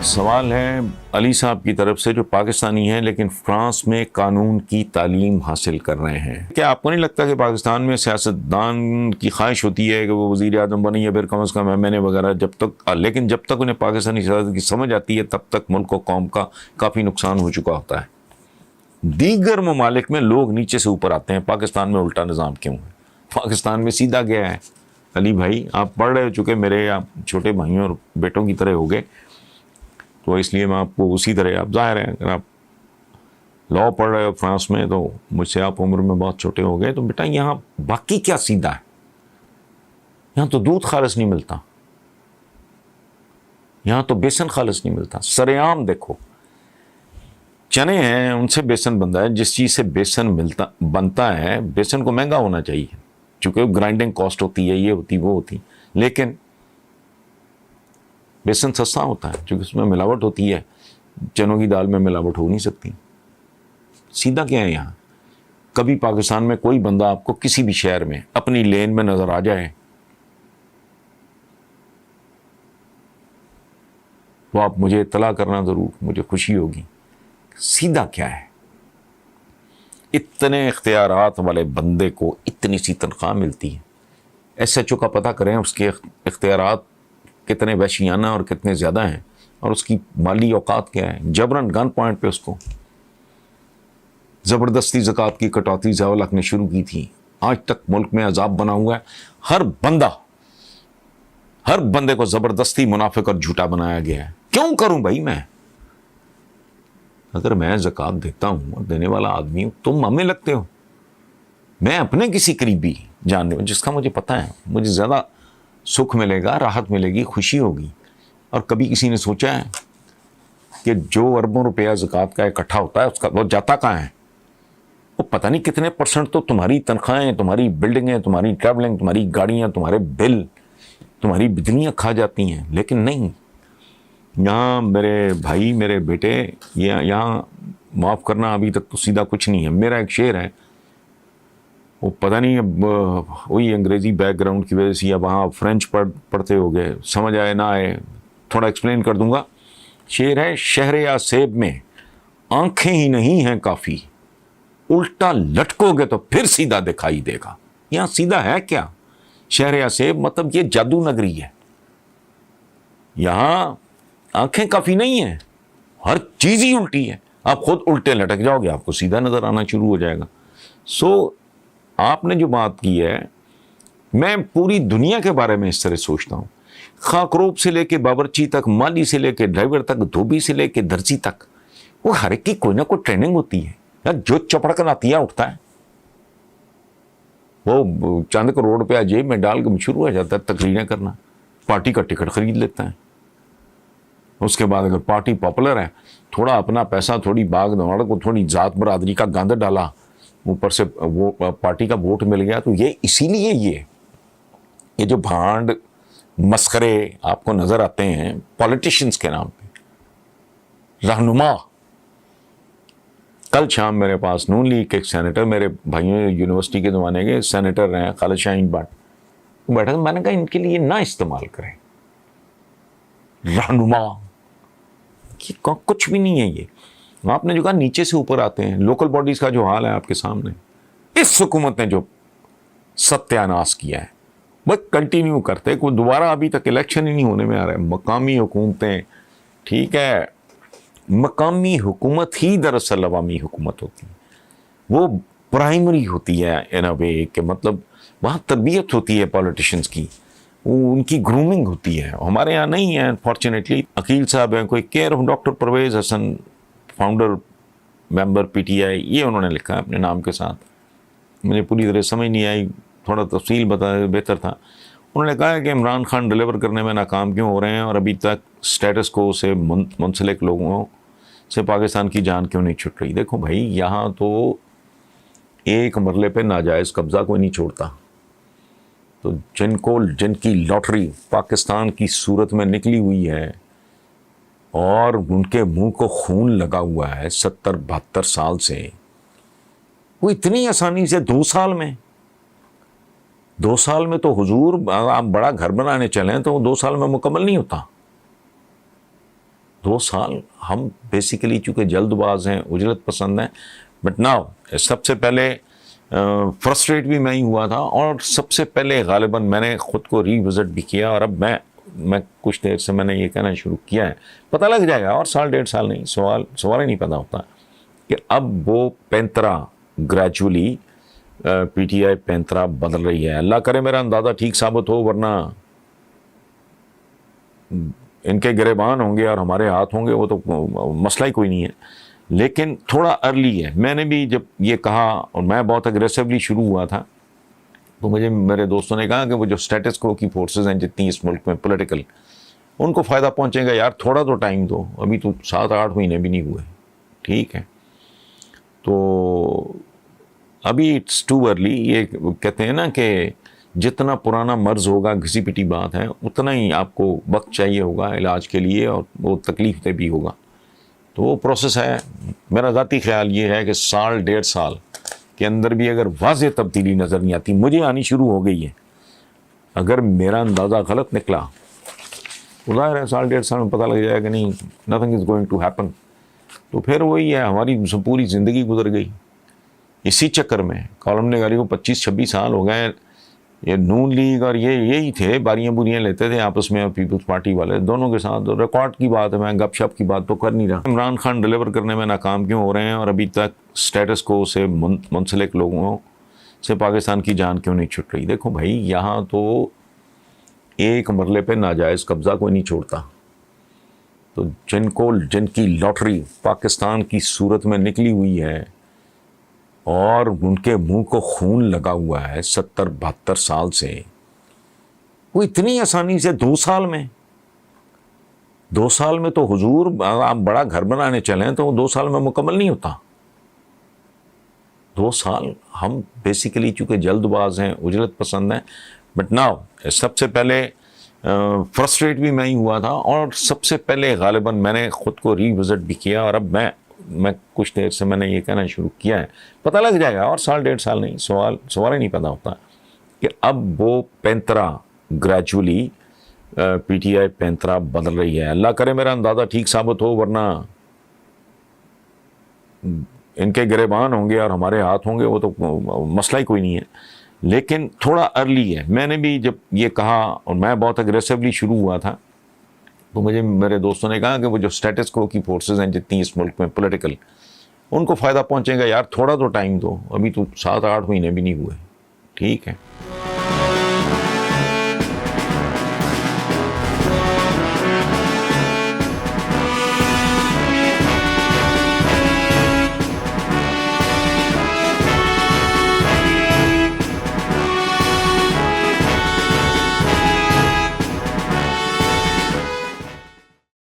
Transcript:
سوال ہے علی صاحب کی طرف سے جو پاکستانی ہیں لیکن فرانس میں قانون کی تعلیم حاصل کر رہے ہیں. کیا آپ کو نہیں لگتا کہ پاکستان میں سیاستدان کی خواہش ہوتی ہے کہ وہ وزیر اعظم بنے یا پھر کم از کم MNA وغیرہ لیکن جب تک انہیں پاکستانی سیاست کی سمجھ آتی ہے تب تک ملک و قوم کا کافی نقصان ہو چکا ہوتا ہے. دیگر ممالک میں لوگ نیچے سے اوپر آتے ہیں، پاکستان میں الٹا نظام کیوں ہے؟ پاکستان میں سیدھا گیا ہے. علی بھائی آپ پڑھ رہے چکے میرے آپ چھوٹے بھائیوں اور بیٹوں کی طرح ہو گئے، تو اس لیے میں آپ کو اسی طرح، آپ ظاہر ہے اگر آپ لاء پڑھ رہے ہو فرانس میں تو مجھ سے آپ عمر میں بہت چھوٹے ہو گئے، تو بیٹا یہاں باقی کیا سیدھا ہے؟ یہاں تو دودھ خالص نہیں ملتا، یہاں تو بیسن خالص نہیں ملتا. سرعام دیکھو چنے ہیں، ان سے بیسن بنتا ہے. جس چیز سے بیسن بنتا ہے، بیسن کو مہنگا ہونا چاہیے چونکہ گرائنڈنگ کاسٹ ہوتی ہے، یہ ہوتی وہ ہوتی، لیکن بیسن سستا ہوتا ہے چونکہ اس میں ملاوٹ ہوتی ہے. چنوں کی دال میں ملاوٹ ہو نہیں سکتی. سیدھا کیا ہے یہاں؟ کبھی پاکستان میں کوئی بندہ آپ کو کسی بھی شہر میں اپنی لین میں نظر آ جائے تو آپ مجھے اطلاع کرنا ضرور، مجھے خوشی ہوگی. سیدھا کیا ہے؟ اتنے اختیارات والے بندے کو اتنی سی تنخواہ ملتی ہے. SHO کا پتہ کریں اس کے اختیارات کتنے وحشیانہ اور کتنے زیادہ ہیں، اور اس کی مالی اوقات کیا ہے. جبراً گن پوائنٹ پہ اس کو زبردستی زکوٰۃ کی کٹوتی ضیاء الحق نے شروع کی تھی. آج تک ملک میں عذاب بنا ہوا ہے. ہر بندے کو زبردستی منافق اور جھوٹا بنایا گیا ہے. کیوں کروں بھائی میں؟ اگر میں زکوٰۃ دیتا ہوں اور دینے والا آدمی ہوں، تم ہمیں لگتے ہو. میں اپنے کسی قریبی جاننے ہوں جس کا مجھے پتہ ہے مجھے زیادہ سکھ ملے گا، راحت ملے گی، خوشی ہوگی. اور کبھی کسی نے سوچا ہے کہ جو اربوں روپیہ زکوٰۃ کا اکٹھا ہوتا ہے اس کا وہ جاتا کہاں ہے؟ وہ پتہ نہیں کتنے % تو تمہاری تنخواہیں، تمہاری بلڈنگیں، تمہاری ٹریولنگ، تمہاری گاڑیاں، تمہارے بل، تمہاری بجلیاں کھا جاتی ہیں. لیکن نہیں، یہاں میرے بھائی، میرے بیٹے، یہاں معاف کرنا ابھی تک تو سیدھا کچھ نہیں ہے. میرا ایک شعر ہے، وہ پتہ نہیں اب وہی انگریزی بیک گراؤنڈ کی وجہ سے یا وہاں فرینچ پڑھتے ہو گئے، سمجھ آئے نہ آئے، تھوڑا ایکسپلین کر دوں گا. شعر ہے، شہر یا سیب میں آنکھیں ہی نہیں ہیں کافی، الٹا لٹکو گے تو پھر سیدھا دکھائی دے گا. یہاں سیدھا ہے کیا؟ شہر یا سیب مطلب یہ جادو نگری ہے. یہاں آنکھیں کافی نہیں ہیں، ہر چیز ہی الٹی ہے. آپ خود الٹے لٹک جاؤ گے، آپ کو سیدھا نظر آنا شروع ہو جائے گا. آپ نے جو بات کی ہے، میں پوری دنیا کے بارے میں اس طرح سوچتا ہوں. خاکروب سے لے کے باورچی تک، مالی سے لے کے ڈرائیور تک، دھوبی سے لے کے درزی تک، وہ ہر ایک کی کوئی نہ کوئی ٹریننگ ہوتی ہے. یار جو چپڑ کر ناتیا اٹھتا ہے وہ چند کروڑ روپیہ جیب میں ڈال کے شروع ہو جاتا ہے تقریریں کرنا، پارٹی کا ٹکٹ خرید لیتا ہے. اس کے بعد اگر پارٹی پاپولر ہے، تھوڑا اپنا پیسہ، تھوڑی باغ دوڑ کو، تھوڑی ذات برادری کا گند ڈالا، اوپر سے وہ پارٹی کا ووٹ مل گیا. تو یہ اسی لیے یہ جو بھانڈ مسخرے آپ کو نظر آتے ہیں پولیٹیشنز کے نام پہ، رہنما. کل شام میرے پاس نون لیگ کے ایک سینیٹر، میرے بھائیوں یونیورسٹی کے زمانے کے سینیٹر ہیں، خالد شاہین بٹ، بیٹھا. میں نے کہا ان کے لیے نہ استعمال کریں رہنما، کچھ بھی نہیں ہے یہ. آپ نے جو کہا نیچے سے اوپر آتے ہیں، لوکل باڈیز کا جو حال ہے آپ کے سامنے، اس حکومت نے جو ستیاناش کیا ہے وہ کنٹینیو کرتے، کوئی دوبارہ ابھی تک الیکشن ہی نہیں ہونے میں آ رہا ہے. مقامی حکومتیں، ٹھیک ہے، مقامی حکومت ہی دراصل عوامی حکومت ہوتی ہے. وہ پرائمری ہوتی ہے ان اے وے کہ مطلب وہاں تربیت ہوتی ہے پولیٹیشنز کی، ان کی گرومنگ ہوتی ہے. ہمارے یہاں نہیں ہے انفارچونیٹلی. عقیل صاحب ہیں، کوئی care of doctor Parvez Hassan, founder member PTI، یہ انہوں نے لکھا ہے اپنے نام کے ساتھ. مجھے پوری طرح سمجھ نہیں آئی، تھوڑا تفصیل بتا بہتر تھا. انہوں نے کہا ہے کہ عمران خان ڈیلیور کرنے میں ناکام کیوں ہو رہے ہیں، اور ابھی تک سٹیٹس کو سے منسلک لوگوں سے پاکستان کی جان کیوں نہیں چھٹ رہی. دیکھو بھائی، یہاں تو ایک مرلے پہ ناجائز قبضہ کوئی نہیں چھوڑتا. تو جن کی لاٹری پاکستان کی صورت میں نکلی ہوئی ہے اور ان کے منہ کو خون لگا ہوا ہے 70-72 سال سے، وہ اتنی آسانی سے 2 سال میں تو حضور آپ بڑا گھر بنانے چلیں تو وہ 2 سال میں مکمل نہیں ہوتا. 2 سال ہم بیسیکلی چونکہ جلد باز ہیں، اجرت پسند ہیں، بٹ ناؤ سب سے پہلے فرسٹریٹ بھی میں ہی ہوا تھا، اور سب سے پہلے غالباً میں نے خود کو ری وزٹ بھی کیا، اور اب میں کچھ دیر سے میں نے یہ کہنا شروع کیا ہے، پتہ لگ جائے گا، اور 1.5 سال نہیں، سوال ہی نہیں پیدا ہوتا کہ اب وہ پینترا گریجولی پی ٹی آئی پینترا بدل رہی ہے۔ اللہ کرے میرا اندازہ ٹھیک ثابت ہو، ورنہ ان کے گریبان ہوں گے اور ہمارے ہاتھ ہوں گے، وہ تو مسئلہ ہی کوئی نہیں ہے، لیکن تھوڑا ارلی ہے۔ میں نے بھی جب یہ کہا، اور میں بہت اگریسولی شروع ہوا تھا، تو مجھے میرے دوستوں نے کہا کہ وہ جو اسٹیٹس کو کی فورسز ہیں جتنی اس ملک میں پولیٹیکل، ان کو فائدہ پہنچے گا، یار تھوڑا تو ٹائم دو، ابھی تو 7-8 مہینے بھی نہیں ہوئے، ٹھیک ہے؟ تو ابھی اٹس ٹو ارلی۔ یہ کہتے ہیں نا کہ جتنا پرانا مرض ہوگا، گھسی پٹی بات ہے، اتنا ہی آپ کو وقت چاہیے ہوگا علاج کے لیے، اور وہ تکلیف دہ بھی ہوگا، تو وہ پروسیس ہے۔ میرا ذاتی خیال یہ ہے کہ 1.5 سال کے اندر بھی اگر واضح تبدیلی نظر نہیں آتی، مجھے آنی شروع ہو گئی ہے، اگر میرا اندازہ غلط نکلا تو ظاہر ہے 1.5 سال میں پتہ لگ جائے کہ نہیں، nothing is going to happen, تو پھر وہی ہے، ہماری پوری زندگی گزر گئی اسی چکر میں۔ کالم نگاری کو 25-26 سال ہو گئے، یہ نون لیگ اور یہی تھے، باریاں بوریاں لیتے تھے آپس میں، پیپلز پارٹی والے دونوں کے ساتھ، ریکارڈ کی بات ہے، میں گپ شپ کی بات تو کر نہیں رہا۔ عمران خان ڈیلیور کرنے میں ناکام کیوں ہو رہے ہیں، اور ابھی تک سٹیٹس کو سے منسلک لوگوں سے پاکستان کی جان کیوں نہیں چھٹ رہی؟ دیکھو بھائی، یہاں تو ایک مرلے پہ ناجائز قبضہ کوئی نہیں چھوڑتا، تو جن کی لاٹری پاکستان کی صورت میں نکلی ہوئی ہے، اور ان کے منہ کو خون لگا ہوا ہے 70-72 سال سے، وہ اتنی آسانی سے 2 سال میں تو حضور آپ بڑا گھر بنانے چلیں تو وہ 2 سال میں مکمل نہیں ہوتا۔ 2 سال ہم بیسیکلی چونکہ جلد باز ہیں، اجرت پسند ہیں، بٹ ناؤ سب سے پہلے فرسٹریٹ بھی میں ہی ہوا تھا، اور سب سے پہلے غالباً میں نے خود کو ری وزٹ بھی کیا، اور اب میں کچھ دیر سے میں نے یہ کہنا شروع کیا ہے، پتہ لگ جائے گا، اور 1.5 سال نہیں، سوال ہی نہیں پیدا ہوتا کہ اب وہ پینترا گریجولی پی ٹی آئی پینترا بدل رہی ہے۔ اللہ کرے میرا اندازہ ٹھیک ثابت ہو، ورنہ ان کے گریبان ہوں گے اور ہمارے ہاتھ ہوں گے، وہ تو مسئلہ ہی کوئی نہیں ہے، لیکن تھوڑا ارلی ہے۔ میں نے بھی جب یہ کہا، اور میں بہت اگریسولی شروع ہوا تھا، تو مجھے میرے دوستوں نے کہا کہ وہ جو اسٹیٹس کو کی فورسز ہیں جتنی اس ملک میں پولیٹیکل، ان کو فائدہ پہنچے گا، یار تھوڑا تو ٹائم دو، ابھی تو 7-8 مہینے بھی نہیں ہوئے، ٹھیک ہے؟